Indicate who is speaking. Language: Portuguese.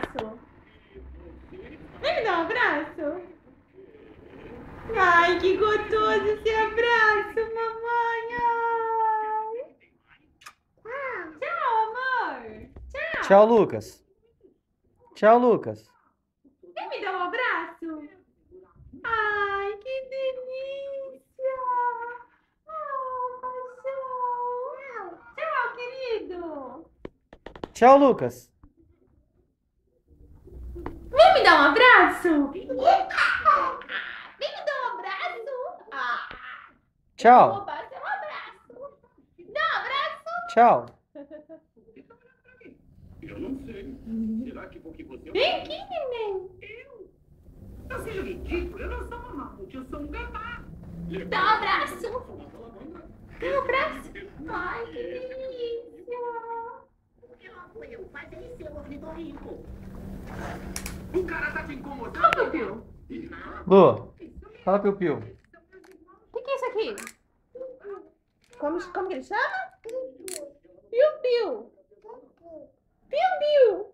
Speaker 1: abraço. Vem me dar um abraço. Ai, que gostoso esse abraço, mamãe. Ai. Tchau, amor. Tchau.
Speaker 2: Tchau, Lucas. Tchau, Lucas.
Speaker 1: Vem me dar um abraço. Ai, que delícia. Oh, paixão. Tchau, querido.
Speaker 2: Tchau, Lucas.
Speaker 1: Vem me dar um abraço. Vem me dar um abraço. Ah,
Speaker 2: Tchau.
Speaker 1: roubar seu abraço. Dá um abraço.
Speaker 2: Tchau.
Speaker 3: Eu não sei. Será que porque você...
Speaker 1: Vem aqui, neném.
Speaker 3: Não seja ridículo, eu não sou uma mamute, eu sou um gambá.
Speaker 1: Dá um abraço. Dá um abraço. Ai, que delícia.
Speaker 3: Eu fazer seu ornitorrinco. O cara tá te incomodando.
Speaker 1: Ó, Piu-Piu.
Speaker 2: Lu, fala piu-piu.
Speaker 1: O que é isso aqui? Como que ele chama? Piu-Piu. Piu-Piu.